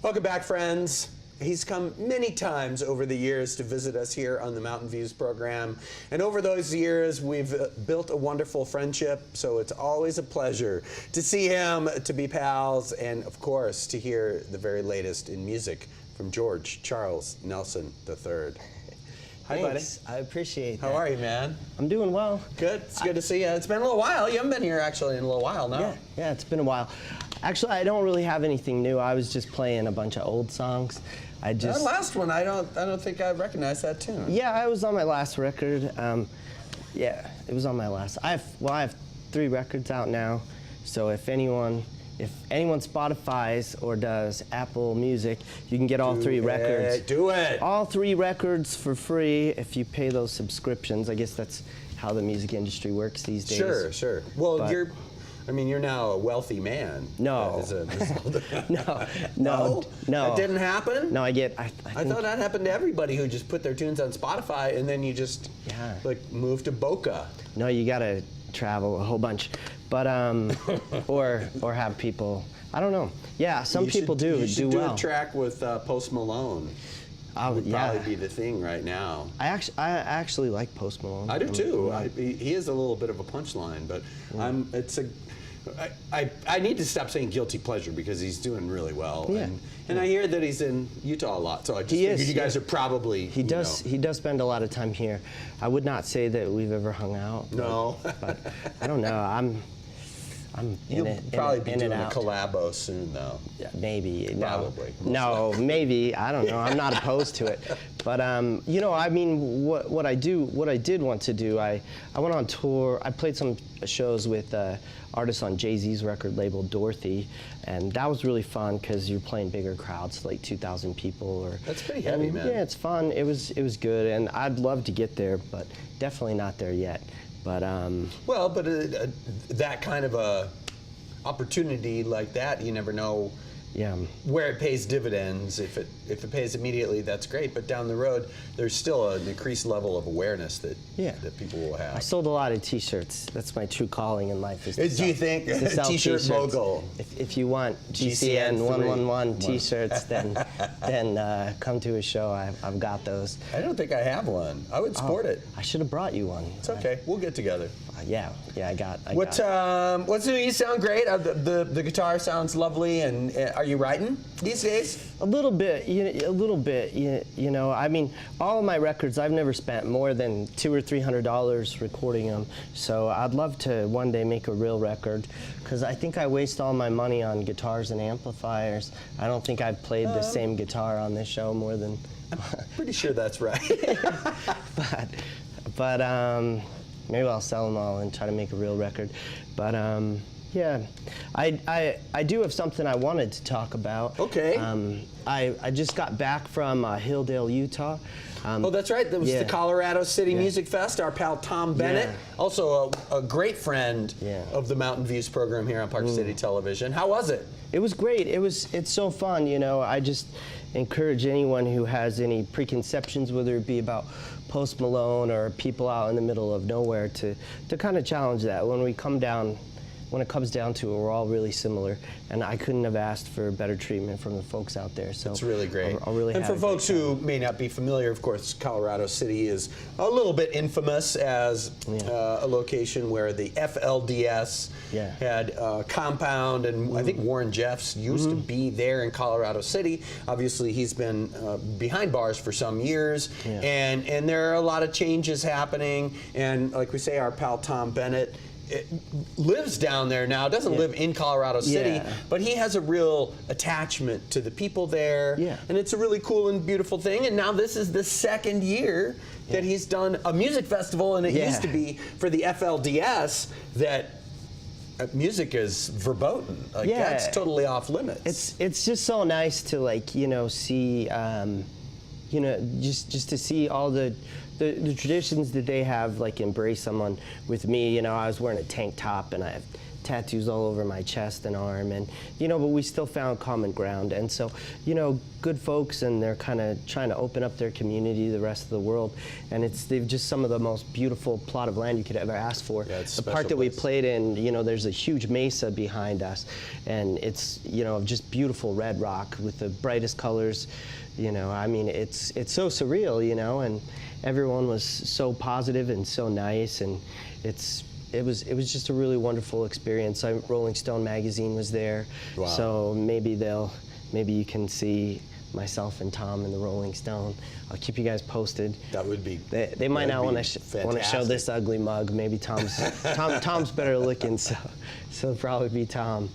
Welcome back, friends. He's come many times over the years to visit us here on the Mountain Views program. And over those years, we've built a wonderful friendship, so it's always a pleasure to see him, to be pals, and of course, to hear the very latest in music from George Charles Nelson III. Hi, Thanks. buddy. I appreciate that. How are you, man? I'm doing well. Good. It's good to see you. It's been a little while. You haven't been here actually in a little while now. Yeah, it's been a while. Actually, I don't really have anything new. I was just playing a bunch of old songs. That last one, I don't think I recognize that tune. Yeah, I was on my last record. Yeah, it was on my last. I have 3 records out now. So if anyone Spotify's or does Apple Music, you can get all 3 records. Do it. All 3 records for free if you pay those subscriptions. I guess that's how the music industry works these days. Sure, sure. Well, you're now a wealthy man. No. No. That didn't happen? No, I thought that happened to everybody who just put their tunes on Spotify and then you just move to Boca. No, you gotta travel a whole bunch, but or have people. I don't know. Yeah, some people do well. You should do a track with Post Malone. Would probably be the thing right now. I actually like Post Malone. I do too. He is a little bit of a punchline, but I need to stop saying guilty pleasure because he's doing really well. Yeah. And I hear that he's in Utah a lot, so I just figured you guys are probably. He does spend a lot of time here. I would not say that we've ever hung out. No. But I don't know. You'll probably be doing a collabo soon, though. Yeah, maybe. Probably. No, maybe. I don't know. I'm not opposed to it. But you know, I mean, what I did want to do. I went on tour. I played some shows with artists on Jay-Z's record label, Dorothy, and that was really fun because you're playing bigger crowds, like 2,000 people. Or that's pretty heavy, man. Yeah, it's fun. It was good, and I'd love to get there, but definitely not there yet. But well, but that kind of a opportunity like that, you never know. Yeah. Where it pays dividends. If it pays immediately, that's great. But down the road, there's still an increased level of awareness that people will have. I sold a lot of T-shirts. That's my true calling in life. Do you think T-shirt mogul? If you want GCN 111 T-shirts, then come to a show. I've got those. I don't think I have one. I would sport it. I should have brought you one. It's okay. We'll get together. Yeah, I got. What's new? You sound great. The guitar sounds lovely. And are you writing these days? A little bit. You know. I mean, all of my records, I've never spent more than $200 or $300 recording them. So I'd love to one day make a real record, because I think I waste all my money on guitars and amplifiers. I don't think I've played the same guitar on this show more than. I'm pretty sure that's right. but maybe I'll sell them all and try to make a real record. But yeah, I do have something I wanted to talk about. Okay. I just got back from Hilldale, Utah. Oh, that's right. That was the Colorado City Music Fest. Our pal Tom Bennett, also a great friend of the Mountain Views program here on Park City Television. How was it? It was great. It's so fun. You know, I just encourage anyone who has any preconceptions, whether it be about Post Malone or people out in the middle of nowhere, to kind of challenge that. When it comes down to it, we're all really similar, and I couldn't have asked for better treatment from the folks out there. So it's really great. I'll really and for folks who may not be familiar, of course, Colorado City is a little bit infamous as a location where the FLDS had a compound, and I think Warren Jeffs used to be there in Colorado City. Obviously, he's been behind bars for some years, and there are a lot of changes happening. And like we say, our pal Tom Bennett lives down there now, doesn't live in Colorado City, but he has a real attachment to the people there, and it's a really cool and beautiful thing. And now this is the 2nd year that he's done a music festival, and it used to be for the FLDS that music is verboten. Like that's totally off limits. It's just so nice to, like, you know, see you know, just to see all the traditions that they have, like, embrace someone with me. You know, I was wearing a tank top and I have tattoos all over my chest and arm, and but we still found common ground. And so, good folks, and they're kind of trying to open up their community to the rest of the world. And they've just some of the most beautiful plot of land you could ever ask for. Yeah, it's a the part special that we place. played in, there's a huge mesa behind us, and it's just beautiful red rock with the brightest colors. I mean, it's so surreal, and everyone was so positive and so nice, and it was just a really wonderful experience. Rolling Stone magazine was there, Wow. so maybe you can see myself and Tom in the Rolling Stone. I'll keep you guys posted. That would be. They might not want to show fantastic. this ugly mug. Maybe Tom's better looking, so it'll probably be Tom.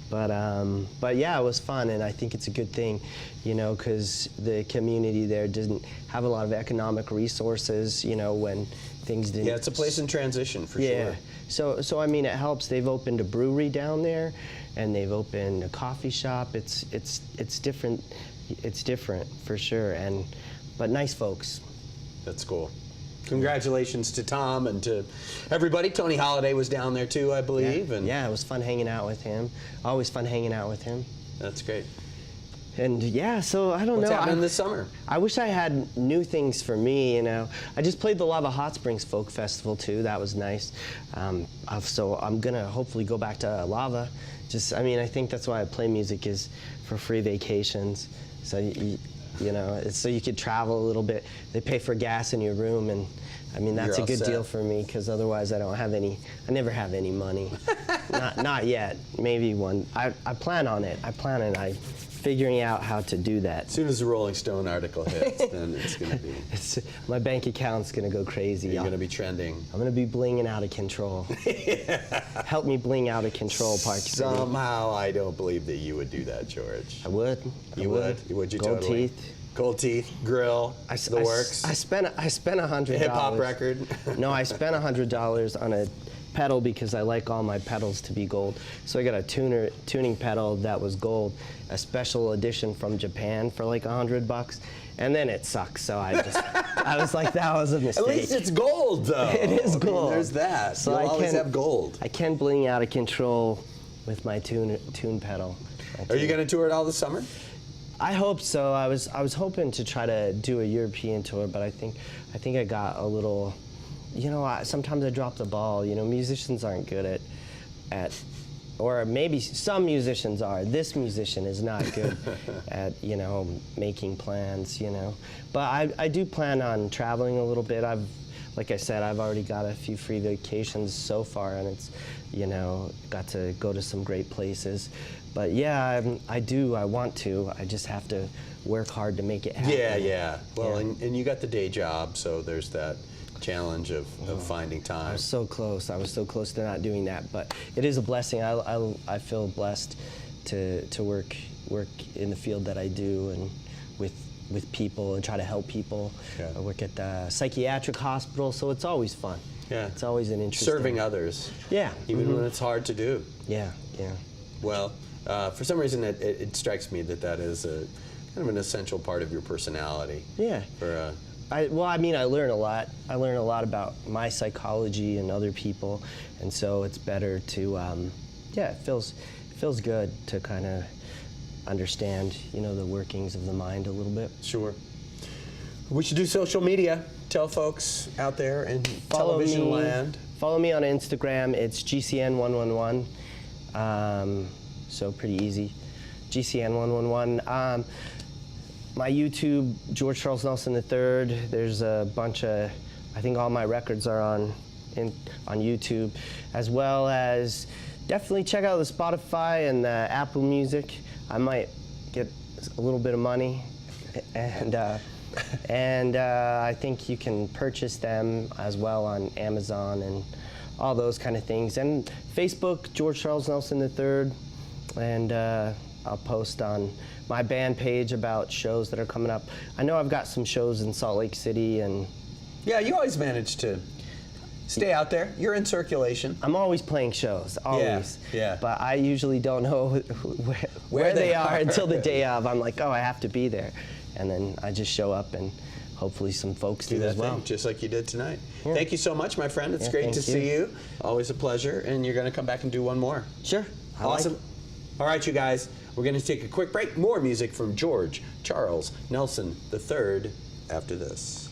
But yeah, it was fun, and I think it's a good thing, because the community there didn't have a lot of economic resources, when things didn't. Yeah, it's a place in transition for Yeah. sure. So I mean, it helps. They've opened a brewery down there, and they've opened a coffee shop. It's different. It's different for sure, but nice folks. That's cool. Congratulations to Tom and to everybody. Tony Holiday was down there too, I believe. Yeah, And yeah, it was fun hanging out with him. Always fun hanging out with him. That's great. And yeah, so I don't What's know. happening this summer? I wish I had new things for me, I just played the Lava Hot Springs Folk Festival too. That was nice. So I'm gonna hopefully go back to Lava. I think that's why I play music, is for free vacations. So it's so you could travel a little bit. They pay for gas in your room, and that's You're a good all deal set. for me, because otherwise I never have any money. not yet. Maybe one. I plan on it. I'm figuring out how to do that. As soon as the Rolling Stone article hits, then it's going to be. My bank account's gonna go crazy. You're going to be trending. I'm gonna be blinging out of control. Help me bling out of control, Park City. Somehow, I don't believe that you would do that, George. I would. You would? Would you Gold totally? teeth. Gold teeth, grill, the works. I spent $100. Hip hop record. No, I spent $100 on a pedal because I like all my pedals to be gold. So I got a tuning pedal that was gold, a special edition from Japan for like $100, and then it sucks. So I was like, that was a mistake. At least it's gold, though. It is I mean, gold. there's that. So You'll I always can- have gold. I can bling out of control with my tune pedal. Are you going to tour it all this summer? I hope so. I was hoping to try to do a European tour, but I think I got a little. Sometimes I drop the ball. Musicians aren't good at, or maybe some musicians are. This musician is not good at making plans. But I do plan on traveling a little bit. Like I said, I've already got a few free vacations so far, and it's got to go to some great places. But yeah, I do. I want to. I just have to work hard to make it happen. Yeah. Well, Yeah. and you got the day job, so there's that challenge of finding I time. was so close. I was so close to not doing that. But it is a blessing. I feel blessed to work in the field that I do, and with people and try to help people. Yeah. I work at the psychiatric hospital, so it's always fun. Yeah. It's always an interesting. Serving others. Yeah. Even when it's hard to do. Yeah. Well, for some reason, it strikes me that is a kind of an essential part of your personality. Yeah. For I learn a lot. I learn a lot about my psychology and other people, and so it's better to, it feels good to kind of understand, the workings of the mind a little bit. sure. We should do social media. Tell folks out there in television land. Follow me on Instagram. It's GCN111. So pretty easy. GCN111. My YouTube, George Charles Nelson III. There's a bunch of, I think all my records are on YouTube, as well as definitely check out the Spotify and the Apple Music. I might get a little bit of money, and I think you can purchase them as well on Amazon and all those kind of things. And Facebook, George Charles Nelson III, and I'll post on my band page about shows that are coming up. I know I've got some shows in Salt Lake City, and Yeah, you always manage to stay out there. You're in circulation. I'm always playing shows, always. Yeah. But I usually don't know where they they are are. until the day of. I'm like, oh, I have to be there. And then I just show up and hopefully some folks do that as well. thing, just like you did tonight. Yeah. Thank you so much, my friend. It's Yeah, great to thank see you. Always a pleasure. And you're going to come back and do one more. Sure. I like Awesome. it. All right, you guys. We're going to take a quick break. More music from George Charles Nelson III after this.